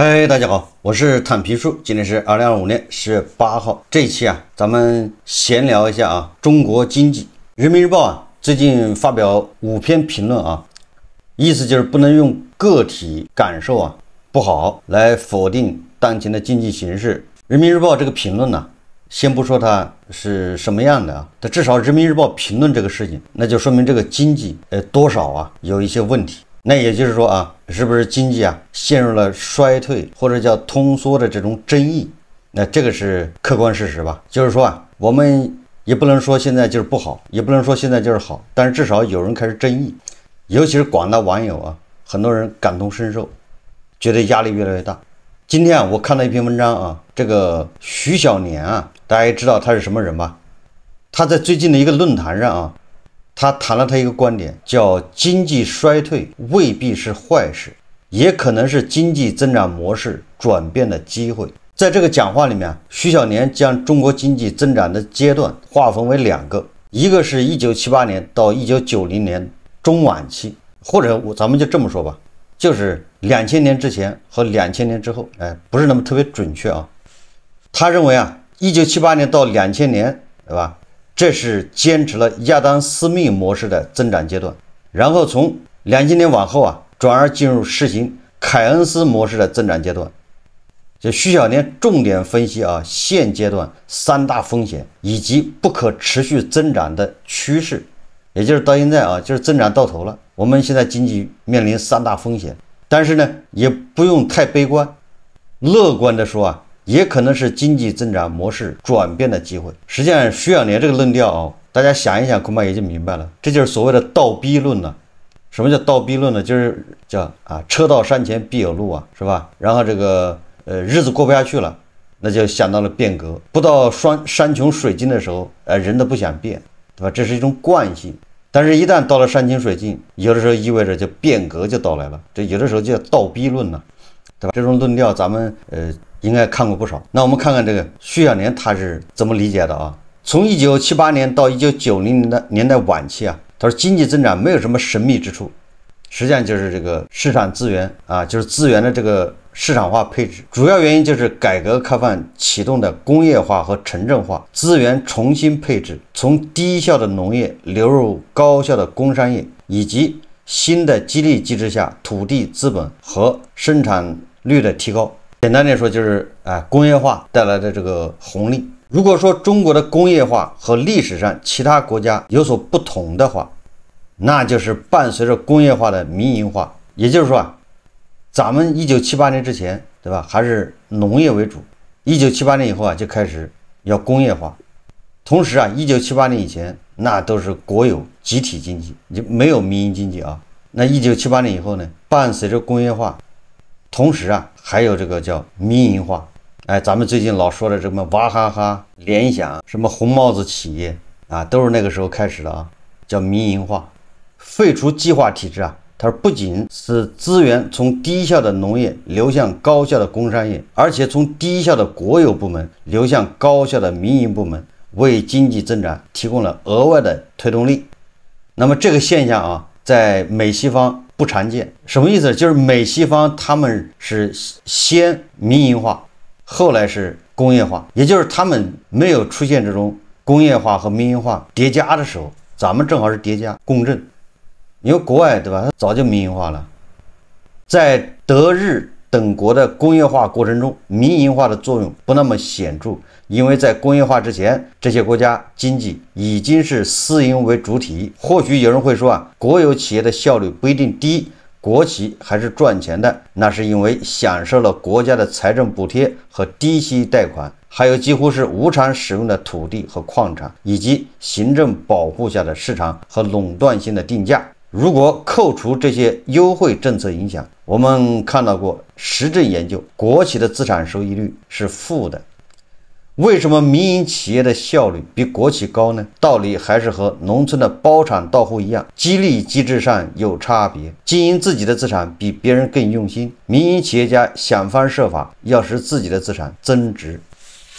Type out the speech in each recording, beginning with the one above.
嗨，大家好，我是坦皮叔，今天是2025年10月8号。这一期咱们闲聊一下中国经济。人民日报最近发表5篇评论意思就是不能用个体感受不好来否定当前的经济形势。人民日报这个评论先不说它是什么样的它至少人民日报评论这个事情，那就说明这个经济多少有一些问题。那也就是说是不是经济陷入了衰退或者叫通缩的这种争议？那这个是客观事实吧？就是说我们也不能说现在就是不好，也不能说现在就是好，但是至少有人开始争议，尤其是广大网友很多人感同身受，觉得压力越来越大。今天我看到一篇文章这个徐小年大家也知道他是什么人吧？他在最近的一个论坛上他谈了他一个观点，叫经济衰退未必是坏事，也可能是经济增长模式转变的机会。在这个讲话里面，徐小年将中国经济增长的阶段划分为2个，一个是1978年到1990年中晚期，或者咱们就这么说吧，就是2000年之前和2000年之后，不是那么特别准确他认为1978年到2000年，对吧？这是坚持了亚当·斯密模式的增长阶段，然后从2000年往后转而进入实行凯恩斯模式的增长阶段。就徐小年重点分析现阶段3大风险以及不可持续增长的趋势，也就是到现在就是增长到头了，我们现在经济面临3大风险，但是呢也不用太悲观，乐观的说也可能是经济增长模式转变的机会。实际上徐小年这个论调大家想一想恐怕也就明白了，这就是所谓的倒逼论了。什么叫倒逼论呢？就是叫车到山前必有路是吧？然后这个日子过不下去了，那就想到了变革。不到山穷水尽的时候人都不想变，对吧？这是一种惯性。但是一旦到了山穷水尽，有的时候意味着就变革就到来了，这有的时候就叫倒逼论了，对吧？这种论调咱们应该看过不少。那我们看看这个徐小年他是怎么理解的从1978年到1990年代晚期他说经济增长没有什么神秘之处，实际上就是这个市场资源就是资源的这个市场化配置，主要原因就是改革开放启动的工业化和城镇化，资源重新配置，从低效的农业流入高效的工商业，以及新的激励机制下土地资本和生产率的提高。简单点说就是工业化带来的这个红利。如果说中国的工业化和历史上其他国家有所不同的话，那就是伴随着工业化的民营化。也就是说咱们1978年之前，对吧，还是农业为主，1978年以后就开始要工业化。同时1978年以前那都是国有集体经济，就没有民营经济那1978年以后呢，伴随着工业化，同时还有这个叫民营化。咱们最近老说的什么娃哈哈、联想、什么红帽子企业都是那个时候开始的叫民营化。废除计划体制它不仅是资源从低效的农业流向高效的工商业，而且从低效的国有部门流向高效的民营部门，为经济增长提供了额外的推动力。那么这个现象在美西方不常见。什么意思？就是美西方他们是先民营化，后来是工业化，也就是他们没有出现这种工业化和民营化叠加的时候，咱们正好是叠加共振。因为国外，对吧，它早就民营化了。在德日等国的工业化过程中，民营化的作用不那么显著，因为在工业化之前，这些国家经济已经是私营为主体。或许有人会说国有企业的效率不一定低，国企还是赚钱的，那是因为享受了国家的财政补贴和低息贷款，还有几乎是无偿使用的土地和矿产，以及行政保护下的市场和垄断性的定价。如果扣除这些优惠政策影响，我们看到过实证研究，国企的资产收益率是负的。为什么民营企业的效率比国企高呢？道理还是和农村的包产到户一样，激励机制上有差别，经营自己的资产比别人更用心。民营企业家想方设法要使自己的资产增值。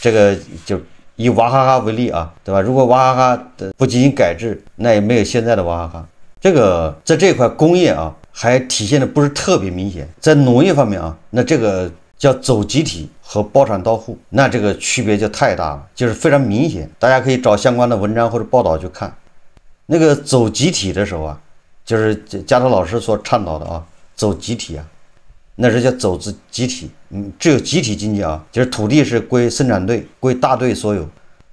这个就以娃哈哈为例对吧？如果娃哈哈的不进行改制，那也没有现在的娃哈哈。这个在这块工业还体现的不是特别明显。在农业方面那这个叫走集体和包产到户，那这个区别就太大了，就是非常明显。大家可以找相关的文章或者报道去看。那个走集体的时候啊，就是加头老师所倡导的啊，走集体啊，那是叫走集体。只有集体经济啊，就是土地是归生产队、归大队所有，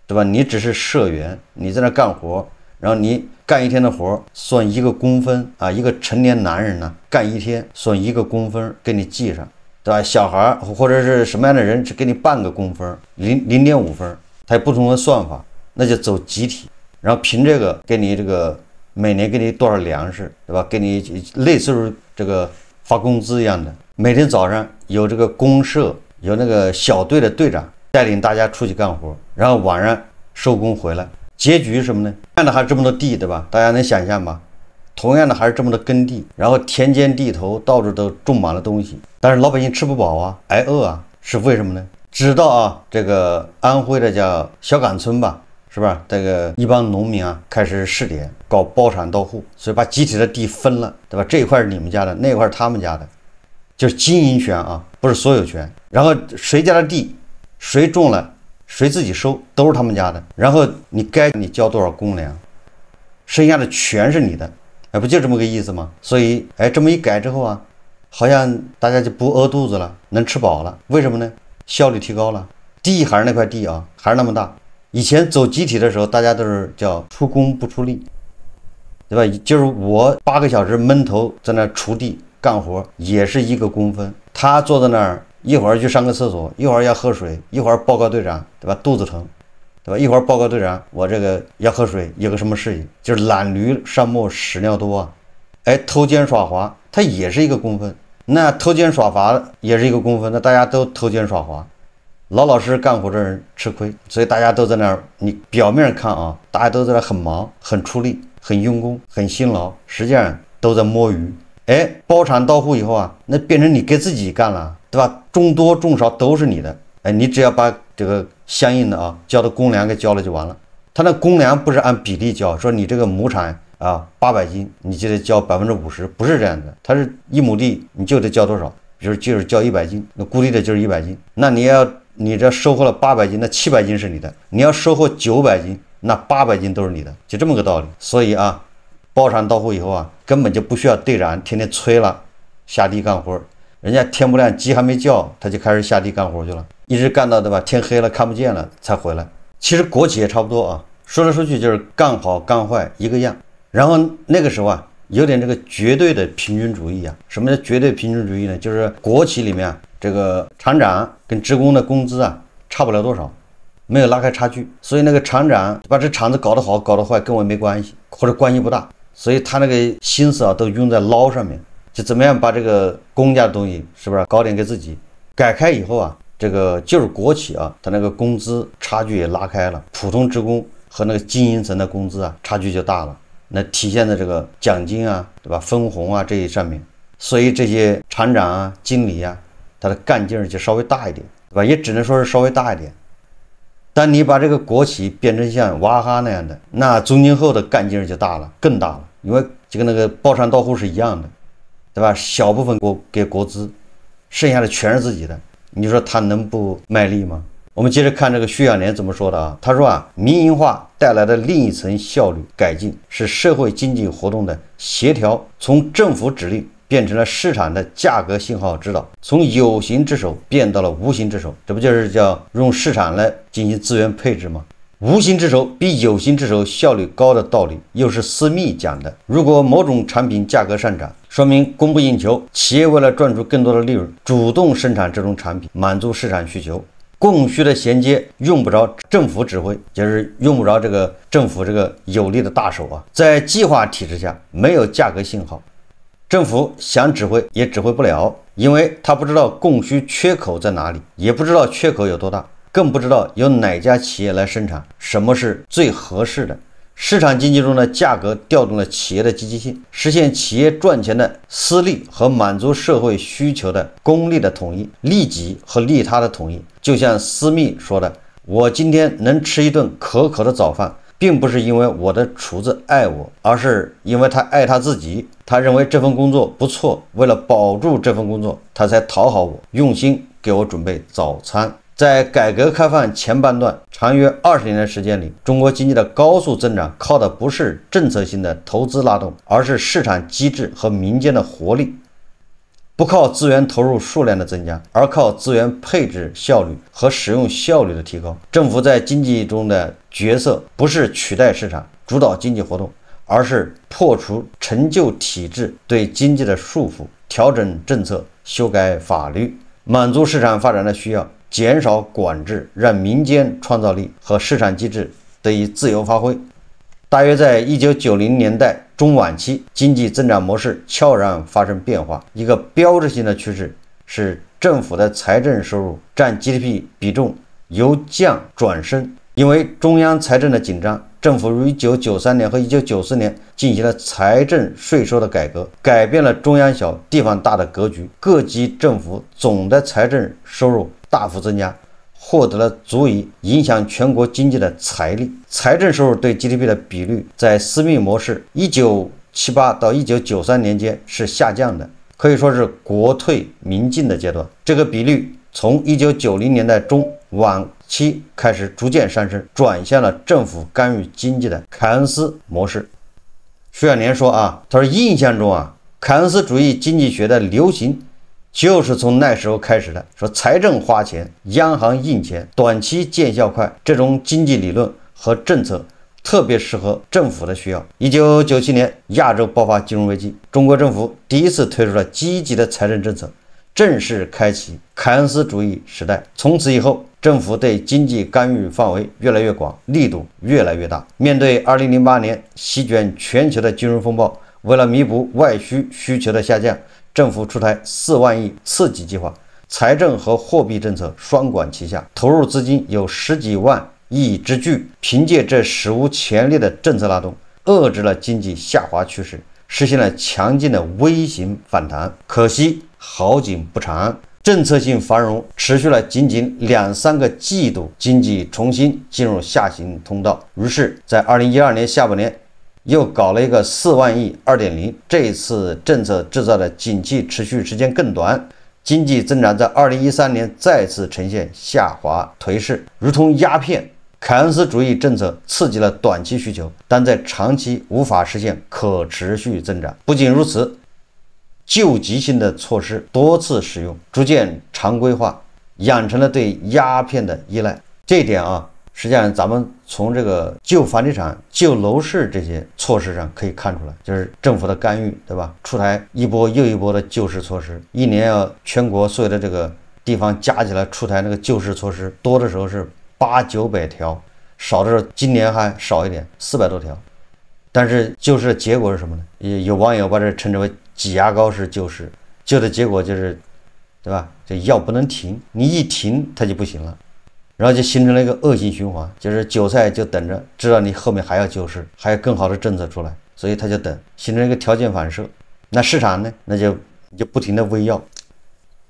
对吧？你只是社员，你在那干活，然后你干一天的活算1个工分啊，一个成年男人呢干一天算1个工分给你记上。对吧？小孩或者是什么样的人只给你半个工分，0.5分，它有不同的算法，那就走集体，然后凭这个给你这个每年给你多少粮食，对吧？给你类似于这个发工资一样的，每天早上有这个公社，有那个小队的队长带领大家出去干活，然后晚上收工回来，结局什么呢？看的还是这么多地，对吧？大家能想象吧？同样的还是这么多耕地，然后田间地头到处都种满了东西，但是老百姓吃不饱啊，挨饿啊，是为什么呢？直到啊这个安徽的叫小岗村吧，是吧？这个一帮农民啊开始试点搞包产到户，所以把集体的地分了，对吧？这一块是你们家的，那一块是他们家的，就是经营权啊，不是所有权。然后谁家的地谁种了谁自己收，都是他们家的。然后你交多少公粮，剩下的全是你的。不就这么个意思吗？所以这么一改之后啊，好像大家就不饿肚子了，能吃饱了。为什么呢？效率提高了，地还是那块地啊，还是那么大。以前走集体的时候，大家都是叫出工不出力，对吧？就是我8个小时闷头在那锄地干活，也是1个工分。他坐在那儿，一会儿去上个厕所，一会儿要喝水，一会儿报告队长，对吧？肚子疼。对吧？一会儿报告队长，我这个要喝水，有个什么事情，就是懒驴上磨屎尿多啊！偷奸耍滑，它也是1个工分。那偷奸耍滑也是1个工分，那大家都偷奸耍滑，老老实实干活的人吃亏，所以大家都在那儿。你表面上看啊，大家都在那很忙、很出力、很用功、很辛劳，实际上都在摸鱼。包产到户以后啊，那变成你给自己干了，对吧？种多种少都是你的。你只要把这个相应的啊交的公粮给交了就完了。他那公粮不是按比例交，说你这个亩产啊800斤，你就得交50%，不是这样的。他是1亩地你就得交多少，就是交100斤，那固定的就是100斤。那你这收获了800斤，那700斤是你的；你要收获900斤，那800斤都是你的，就这么个道理。所以啊，包产到户以后啊，根本就不需要队长天天催了下地干活，人家天不亮鸡还没叫，他就开始下地干活去了。一直干到对吧？天黑了看不见了才回来。其实国企也差不多啊，说来说去就是干好干坏一个样。然后那个时候啊，有点这个绝对的平均主义啊。什么叫绝对平均主义呢？就是国企里面这个厂长跟职工的工资啊差不了多少，没有拉开差距。所以那个厂长把这厂子搞得好搞得坏跟我没关系，或者关系不大。所以他那个心思啊都用在捞上面，就怎么样把这个公家的东西是不是搞点给自己。改开以后啊，这个就是国企啊，它那个工资差距也拉开了，普通职工和那个精英层的工资啊差距就大了，那体现在这个奖金啊，对吧？分红啊这一上面，所以这些厂长啊、经理啊，他的干劲儿就稍微大一点，对吧？也只能说是稍微大一点。但你把这个国企变成像娃哈哈那样的，那宗庆后的干劲儿就大了，更大了，因为就跟那个包产到户是一样的，对吧？小部分给国资，剩下的全是自己的。你说他能不卖力吗？我们接着看这个徐小年怎么说的啊？他说啊，民营化带来的另一层效率改进是社会经济活动的协调，从政府指令变成了市场的价格信号指导，从有形之手变到了无形之手，这不就是叫用市场来进行资源配置吗？无形之手比有形之手效率高的道理，又是私密讲的。如果某种产品价格上涨，说明供不应求，企业为了赚出更多的利润，主动生产这种产品，满足市场需求。供需的衔接用不着政府指挥，就是用不着这个政府这个有力的大手啊。在计划体制下，没有价格信号，政府想指挥也指挥不了，因为他不知道供需缺口在哪里，也不知道缺口有多大。更不知道由哪家企业来生产，什么是最合适的。市场经济中的价格调动了企业的积极性，实现企业赚钱的私利和满足社会需求的功利的统一，利己和利他的统一。就像斯密说的，我今天能吃一顿可口的早饭，并不是因为我的厨子爱我，而是因为他爱他自己。他认为这份工作不错，为了保住这份工作，他才讨好我，用心给我准备早餐。在改革开放前半段，长约20年的时间里，中国经济的高速增长靠的不是政策性的投资拉动，而是市场机制和民间的活力。不靠资源投入数量的增加，而靠资源配置效率和使用效率的提高。政府在经济中的角色不是取代市场主导经济活动，而是破除陈旧体制对经济的束缚，调整政策，修改法律，满足市场发展的需要，减少管制，让民间创造力和市场机制得以自由发挥。大约在1990年代中晚期，经济增长模式悄然发生变化。一个标志性的趋势是政府的财政收入占 GDP 比重由降转升。因为中央财政的紧张，政府于1993年和1994年进行了财政税收的改革，改变了中央小地方大的格局，各级政府总的财政收入大幅增加，获得了足以影响全国经济的财力。财政收入对 GDP 的比率在私密模式1978到1993年间是下降的，可以说是国退民进的阶段。这个比率从1990年代中晚期开始逐渐上升，转向了政府干预经济的凯恩斯模式。徐小年说他说印象中凯恩斯主义经济学的流行就是从那时候开始的，说财政花钱，央行印钱，短期见效快，这种经济理论和政策特别适合政府的需要。1997年亚洲爆发金融危机，中国政府第一次推出了积极的财政政策，正式开启凯恩斯主义时代。从此以后，政府对经济干预范围越来越广，力度越来越大。面对2008年席卷全球的金融风暴，为了弥补外需需求的下降，政府出台4万亿刺激计划，财政和货币政策双管齐下，投入资金有10几万亿之巨。凭借这史无前例的政策拉动，遏制了经济下滑趋势，实现了强劲的 V 型反弹。可惜好景不长，政策性繁荣持续了仅仅2-3个季度，经济重新进入下行通道。于是在2012年下半年又搞了一个4万亿 2.0， 这次政策制造的景气持续时间更短，经济增长在2013年再次呈现下滑颓势，如同鸦片。凯恩斯主义政策刺激了短期需求，但在长期无法实现可持续增长。不仅如此，救急性的措施多次使用，逐渐常规化，养成了对鸦片的依赖。这一点实际上咱们从这个救房地产、救楼市这些措施上可以看出来，就是政府的干预，对吧？出台一波又一波的救市措施，一年全国所有的这个地方加起来出台那个救市措施，多的时候是800-900条，少的时候今年还少一点，400多条。但是救市的结果是什么呢？有网友把这称之为挤牙膏式救市，救的结果就是，对吧？这药不能停，你一停它就不行了。然后就形成了一个恶性循环，就是韭菜就等着，知道你后面还要救市，还有更好的政策出来，所以他就等，形成一个条件反射。那市场呢，那就不停的喂药。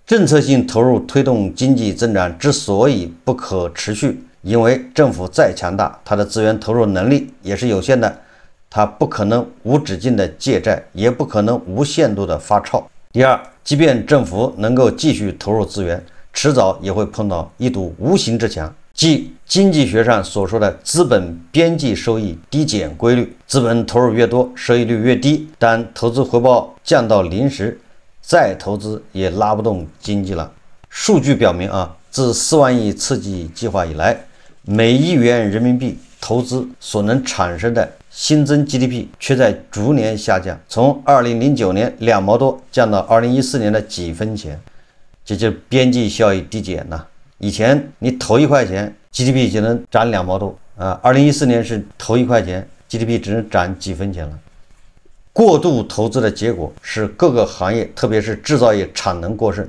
政策性投入推动经济增长之所以不可持续，因为政府再强大，它的资源投入能力也是有限的，它不可能无止境的借债，也不可能无限度的发钞。第二，即便政府能够继续投入资源，迟早也会碰到一堵无形之墙，即经济学上所说的资本边际收益递减规律。资本投入越多，收益率越低，但投资回报降到0时，再投资也拉不动经济了。数据表明自4万亿刺激计划以来，每1亿元人民币投资所能产生的新增 GDP 却在逐年下降，从2009年2毛多降到2014年的几分钱。这就是边际效益递减呐。以前你投1块钱 GDP 就能涨2毛多，2014年是投1块钱 GDP 只能涨几分钱了。过度投资的结果是各个行业，特别是制造业产能过剩，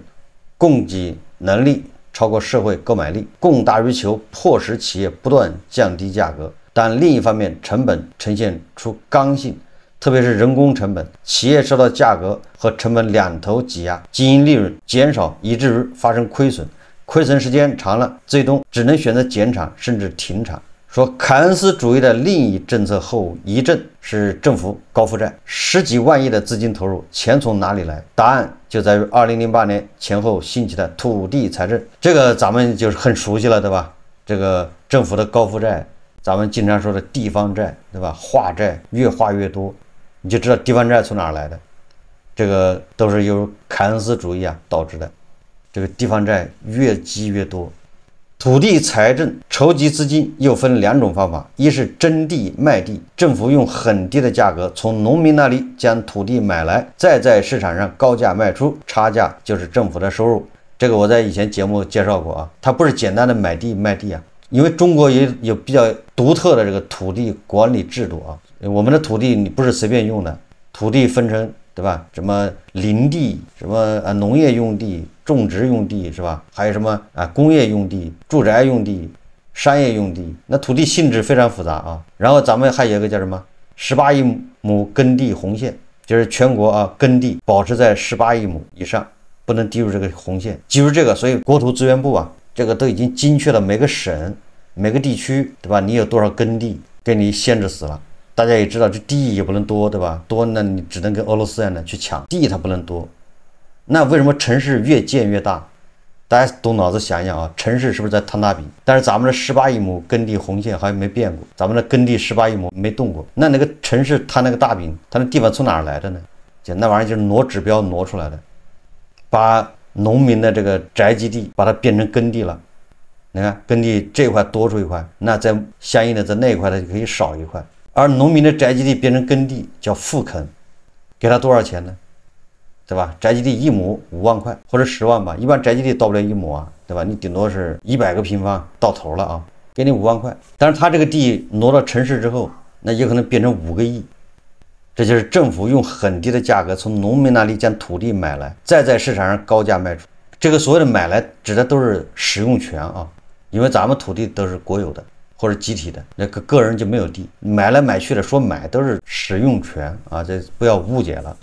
供给能力超过社会购买力，供大于求，迫使企业不断降低价格。但另一方面，成本呈现出刚性，特别是人工成本，企业受到价格和成本两头挤压，经营利润减少，以至于发生亏损。亏损时间长了，最终只能选择减产甚至停产。说凯恩斯主义的另一政策后遗症是政府高负债，10几万亿的资金投入，钱从哪里来？答案就在于2008年前后兴起的土地财政，这个咱们就是很熟悉了，对吧？这个政府的高负债，咱们经常说的地方债，对吧？化债越化越多，你就知道地方债从哪儿来的。这个都是由凯恩斯主义导致的，这个地方债越积越多。土地财政筹集资金又分2种方法，一是征地卖地，政府用很低的价格从农民那里将土地买来，再在市场上高价卖出，差价就是政府的收入。这个我在以前节目介绍过它不是简单的买地卖地因为中国也有比较独特的这个土地管理制度我们的土地你不是随便用的，土地分成对吧？什么林地，什么农业用地、种植用地是吧？还有什么工业用地、住宅用地、商业用地，那土地性质非常复杂然后咱们还有一个叫什么18亿亩耕地红线，就是全国耕地保持在18亿亩以上，不能低入这个红线。基于这个，所以国土资源部这个都已经精确了每个省、每个地区，对吧？你有多少耕地，给你限制死了。大家也知道，这地也不能多，对吧？多那你只能跟俄罗斯一样的去抢地，它不能多。那为什么城市越建越大？大家动脑子想一想城市是不是在摊大饼？但是咱们的18亿亩耕地红线好像没变过，咱们的耕地18亿亩没动过。那个城市摊那个大饼，它那地方从哪儿来的呢？就那玩意儿就是挪指标挪出来的，把农民的这个宅基地把它变成耕地了。你看耕地这一块多出一块，那在相应的在那一块它就可以少一块。而农民的宅基地变成耕地叫复垦，给他多少钱呢？对吧？宅基地1亩5万块或者10万吧，一般宅基地到不了1亩对吧？你顶多是100个平方到头了给你5万块。但是他这个地挪到城市之后，那也可能变成5个亿。这就是政府用很低的价格从农民那里将土地买来，再在市场上高价卖出。这个所谓的买来指的都是使用权因为咱们土地都是国有的或者集体的，那个人就没有地，买来买去的说买都是使用权这不要误解了，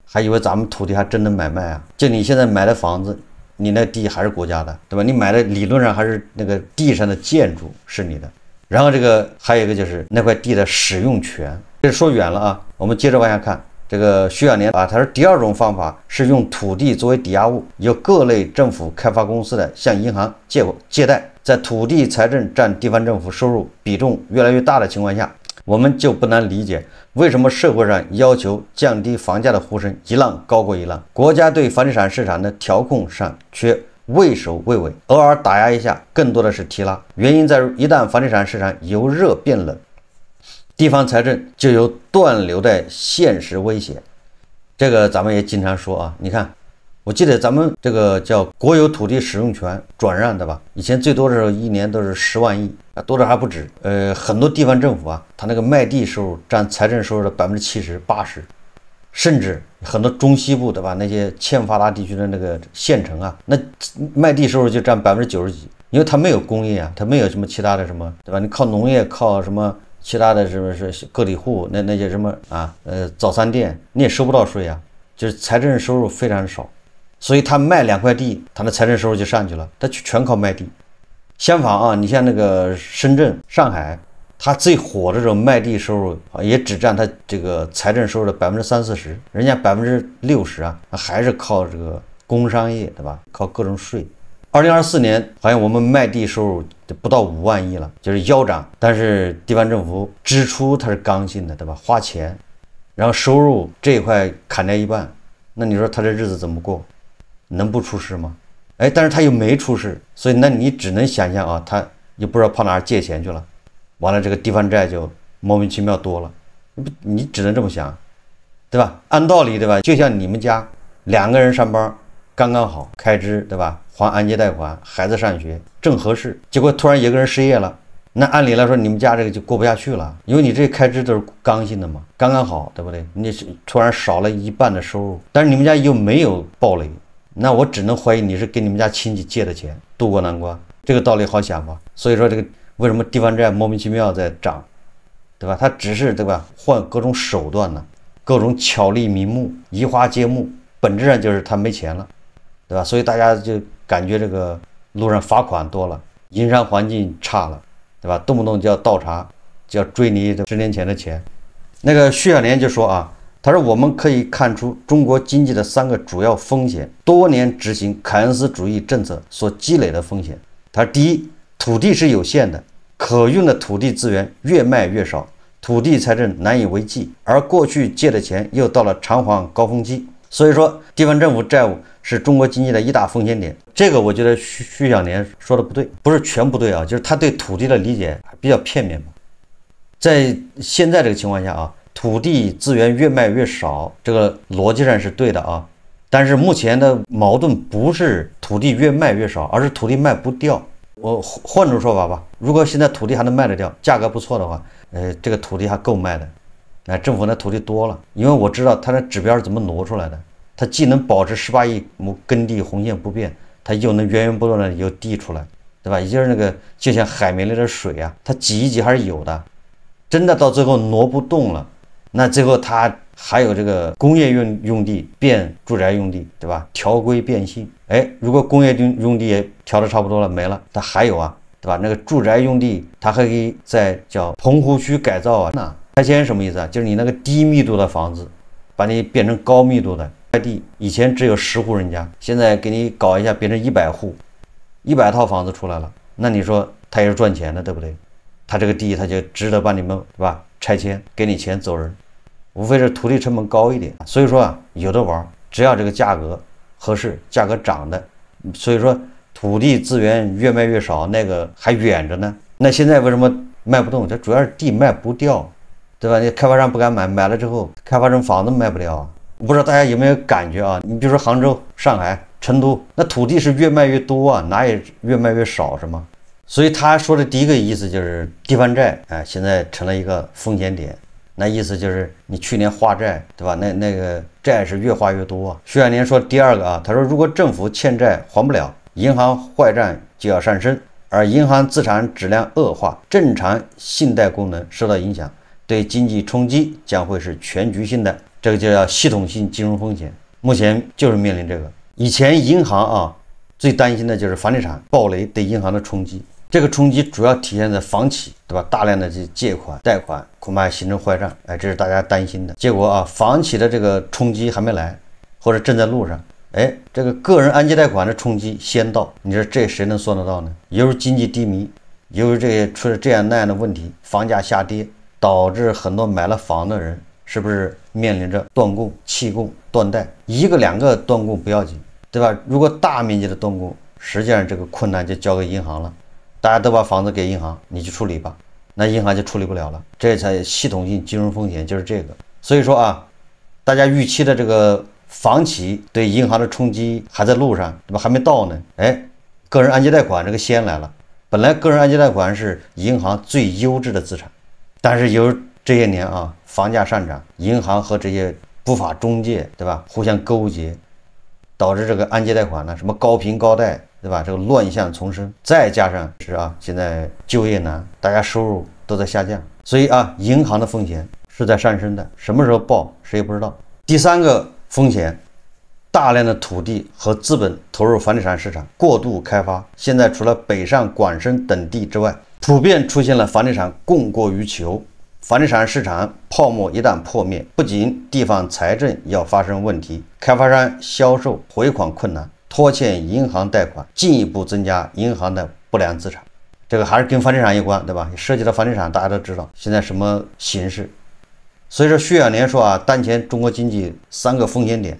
还以为咱们土地还真能买卖就你现在买的房子，你那地还是国家的，对吧？你买的理论上还是那个地上的建筑是你的，然后这个还有一个就是那块地的使用权。这说远了我们接着往下看。这个徐小年他说第2种方法是用土地作为抵押物，由各类政府开发公司的向银行借贷，在土地财政占地方政府收入比重越来越大的情况下，我们就不难理解为什么社会上要求降低房价的呼声一浪高过一浪，国家对房地产市场的调控上却畏首畏尾，偶尔打压一下，更多的是提拉。原因在于一旦房地产市场由热变冷，地方财政就有断流的现实威胁。这个咱们也经常说你看，我记得咱们这个叫国有土地使用权转让，对吧？以前最多的时候1年都是10万亿多的还不止。很多地方政府它那个卖地收入占财政收入的70%、80%，甚至很多中西部，对吧？那些欠发达地区的那个县城那卖地收入就占90%几，因为它没有工业它没有什么其他的什么，对吧？你靠农业，靠什么其他的什么是个体户，那些什么早餐店，你也收不到税就是财政收入非常少，所以他卖2块地，他的财政收入就上去了，他全靠卖地。相反你像那个深圳、上海，他最火的这种卖地收入也只占他这个财政收入的30-40%，人家60%还是靠这个工商业，对吧？靠各种税。2024年好像我们卖地收入不到5万亿了，就是腰斩。但是地方政府支出它是刚性的，对吧？花钱，然后收入这一块砍掉一半，那你说他这日子怎么过？能不出事吗？但是他又没出事，所以那你只能想象他又不知道跑哪儿借钱去了，完了这个地方债就莫名其妙多了，你只能这么想，对吧？按道理，对吧？就像你们家2个人上班刚刚好，开支，对吧？还按揭贷款，孩子上学正合适，结果突然一个人失业了，那按理来说你们家这个就过不下去了，因为你这开支都是刚性的嘛，刚刚好，对不对？你突然少了一半的收入，但是你们家又没有暴雷，那我只能怀疑你是跟你们家亲戚借的钱渡过难关，这个道理好想吧？所以说这个为什么地方债莫名其妙在涨，对吧？它只是，对吧？换各种手段呢，各种巧立名目、移花接木，本质上就是他没钱了，对吧？所以大家就感觉这个路上罚款多了，营商环境差了，对吧？动不动就要倒查，就要追你10年前的钱，那个徐小年就说啊，他说我们可以看出中国经济的3个主要风险，多年执行凯恩斯主义政策所积累的风险。他说，第一，土地是有限的，可用的土地资源越卖越少，土地财政难以为继，而过去借的钱又到了偿还高峰期，所以说地方政府债务是中国经济的一大风险点。这个我觉得徐小年说的不对，不是全不对啊，就是他对土地的理解比较片面嘛。在现在这个情况下啊，土地资源越卖越少，这个逻辑上是对的啊。但是目前的矛盾不是土地越卖越少，而是土地卖不掉。我换种说法吧，如果现在土地还能卖得掉，价格不错的话，这个土地还够卖的。政府那土地多了，因为我知道它的指标是怎么挪出来的，它既能保持18亿亩耕地红线不变，它又能源源不断的有地出来，对吧？也就是那个就像海绵里的水啊，它挤一挤还是有的。真的到最后挪不动了，那最后它还有这个工业用地变住宅用地，对吧？条规变性，如果工业用地也调的差不多了没了，它还有啊，对吧？那个住宅用地它还可以再叫棚户区改造啊。那拆迁什么意思啊？就是你那个低密度的房子，把你变成高密度的块地，以前只有10户人家，现在给你搞一下变成100户，100套房子出来了，那你说它也是赚钱的，对不对？他这个地他就值得把你们，对吧？拆迁给你钱走人，无非是土地成本高一点。所以说啊，有的玩，只要这个价格合适，价格涨的，所以说土地资源越卖越少，那个还远着呢。那现在为什么卖不动？这主要是地卖不掉，对吧？你开发商不敢买，买了之后开发成房子卖不了啊。我不知道大家有没有感觉啊？你比如说杭州、上海、成都，那土地是越卖越多啊，哪也越卖越少，是吗？所以他说的第一个意思就是地方债现在成了一个风险点。那意思就是你去年花债，对吧？那个债是越花越多啊。徐小年说第二个啊，他说如果政府欠债还不了，银行坏账就要上升，而银行资产质量恶化，正常信贷功能受到影响，对经济冲击将会是全局性的，这个就叫系统性金融风险。目前就是面临这个。以前银行啊最担心的就是房地产暴雷对银行的冲击。这个冲击主要体现在房企，对吧？大量的这借款、贷款，恐怕形成坏账，这是大家担心的。结果啊，房企的这个冲击还没来，或者正在路上，这个个人按揭贷款的冲击先到。你说这谁能算得到呢？由于经济低迷，由于这些出了这样那样的问题，房价下跌，导致很多买了房的人是不是面临着断供、弃供、断贷？一个两个断供不要紧，对吧？如果大面积的断供，实际上这个困难就交给银行了。大家都把房子给银行，你去处理吧，那银行就处理不了了。这才系统性金融风险，就是这个。所以说啊，大家预期的这个房企对银行的冲击还在路上，对吧？还没到呢。个人按揭贷款这个先来了。本来个人按揭贷款是银行最优质的资产，但是由这些年啊，房价上涨，银行和这些不法中介，对吧？互相勾结，导致这个按揭贷款呢，什么高频高贷，对吧？这个乱象丛生，再加上是啊，现在就业难，大家收入都在下降，所以啊，银行的风险是在上升的，什么时候爆谁也不知道。第三个风险，大量的土地和资本投入房地产市场，过度开发。现在除了北上广深等地之外，普遍出现了房地产供过于求。房地产市场泡沫一旦破灭，不仅地方财政要发生问题，开发商销售回款困难，拖欠银行贷款，进一步增加银行的不良资产。这个还是跟房地产有关，对吧？涉及到房地产，大家都知道现在什么形势。所以说徐小年说啊，当前中国经济3个风险点，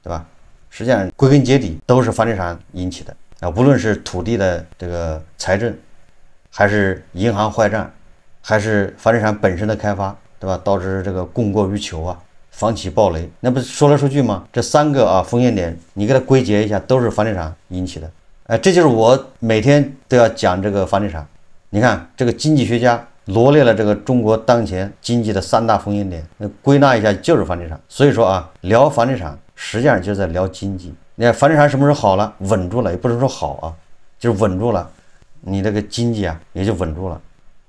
对吧？实际上归根结底都是房地产引起的啊，无论是土地的这个财政，还是银行坏账，还是房地产本身的开发，对吧？导致这个供过于求啊，房企暴雷，那不是说来说去吗？这3个啊风险点，你给它归结一下，都是房地产引起的。这就是我每天都要讲这个房地产。你看这个经济学家罗列了这个中国当前经济的3大风险点，那归纳一下就是房地产。所以说啊，聊房地产实际上就是在聊经济。你看房地产什么时候好了，稳住了，也不是说好啊，就是稳住了，你这个经济啊也就稳住了。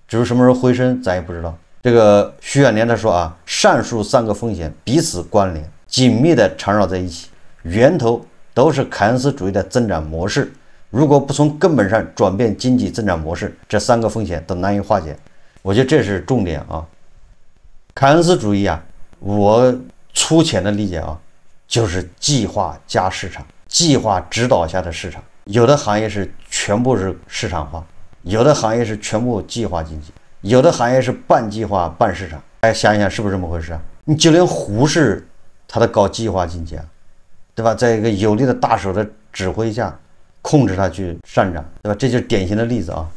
至于什么时候回升，咱也不知道。这个徐小年他说啊，上述3个风险彼此关联，紧密的缠绕在一起，源头都是凯恩斯主义的增长模式。如果不从根本上转变经济增长模式，这3个风险都难以化解。我觉得这是重点啊。凯恩斯主义啊，我粗浅的理解啊，就是计划加市场，计划指导下的市场。有的行业是全部是市场化，有的行业是全部计划经济，有的行业是半计划半市场。大家想一想，是不是这么回事啊？你就连胡适他都搞计划经济啊，对吧？在一个有力的大手的指挥下，控制它去上涨，对吧？这就是典型的例子啊。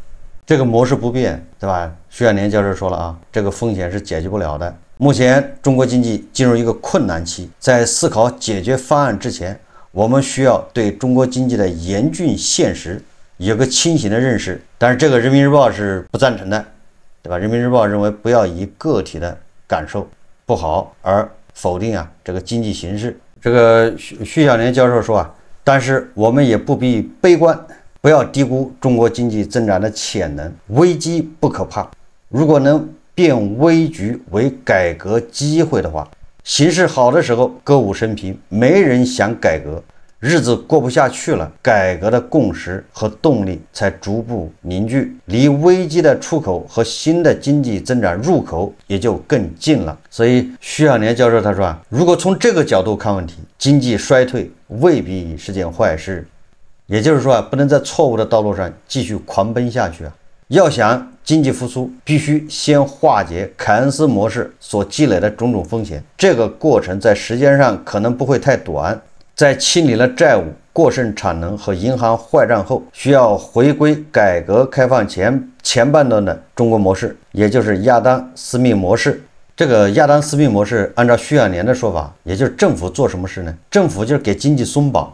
这个模式不变，对吧？徐小年教授说了啊，这个风险是解决不了的。目前中国经济进入一个困难期，在思考解决方案之前，我们需要对中国经济的严峻现实有个清醒的认识。但是这个人民日报是不赞成的，对吧？人民日报认为不要以个体的感受不好而否定啊这个经济形势。这个徐小年教授说啊，但是我们也不必悲观，不要低估中国经济增长的潜能。危机不可怕，如果能变危局为改革机会的话，形势好的时候歌舞升平，没人想改革，日子过不下去了，改革的共识和动力才逐步凝聚，离危机的出口和新的经济增长入口也就更近了。所以徐小年教授他说啊，如果从这个角度看问题，经济衰退未必是件坏事。也就是说啊，不能在错误的道路上继续狂奔下去啊！要想经济复苏，必须先化解凯恩斯模式所积累的种种风险。这个过程在时间上可能不会太短，在清理了债务、过剩产能和银行坏账后，需要回归改革开放前半段的中国模式，也就是亚当·斯密模式。这个亚当·斯密模式，按照徐小年的说法，也就是政府做什么事呢？政府就是给经济松绑。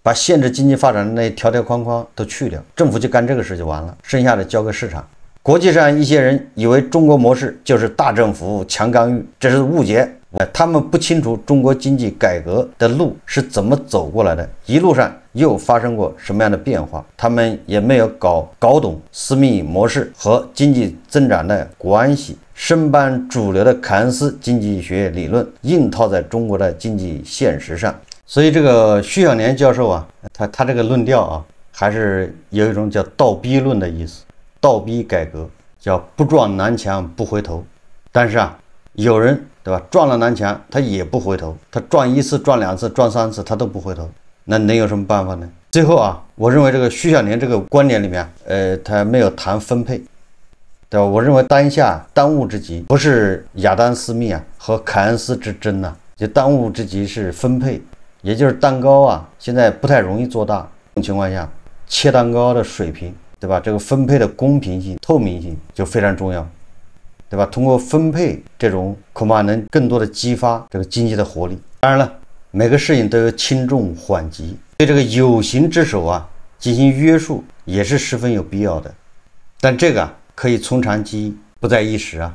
把限制经济发展的那条条框框都去掉，政府就干这个事就完了，剩下的交给市场。国际上一些人以为中国模式就是大政府强干预，这是误解。他们不清楚中国经济改革的路是怎么走过来的，一路上又发生过什么样的变化，他们也没有搞懂斯密模式和经济增长的关系，生搬主流的凯恩斯经济学理论硬套在中国的经济现实上。所以这个徐小年教授啊，他这个论调啊，还是有一种叫倒逼论的意思，倒逼改革，叫不撞南墙不回头。但是啊，有人对吧，撞了南墙他也不回头，他撞一次、撞两次、撞三次他都不回头，那能有什么办法呢？最后啊，我认为这个徐小年这个观点里面，他没有谈分配，对吧？我认为当务之急不是亚当·斯密啊和凯恩斯之争啊，就当务之急是分配。也就是蛋糕啊，现在不太容易做大，这种情况下，切蛋糕的水平，对吧？这个分配的公平性、透明性就非常重要，对吧？通过分配这种，恐怕能更多的激发这个经济的活力。当然了，每个事情都有轻重缓急，对这个有形之手啊进行约束也是十分有必要的。但这个啊可以从长计议，不在一时啊。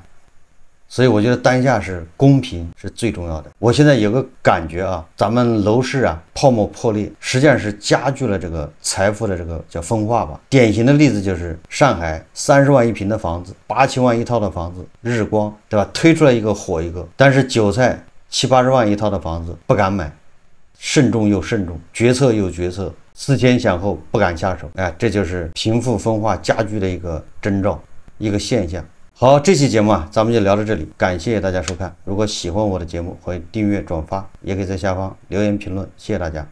所以我觉得当下是公平是最重要的。我现在有个感觉啊，咱们楼市啊泡沫破裂，实际上是加剧了这个财富的这个叫分化吧。典型的例子就是上海30万一平的房子，8、7万一套的房子，日光，对吧？推出来一个火一个，但是韭菜7、80万一套的房子不敢买，慎重又慎重，决策又决策，思前想后不敢下手。哎，这就是贫富分化加剧的一个征兆，一个现象。好，这期节目啊，咱们就聊到这里，感谢大家收看。如果喜欢我的节目，欢迎订阅、转发，也可以在下方留言评论，谢谢大家。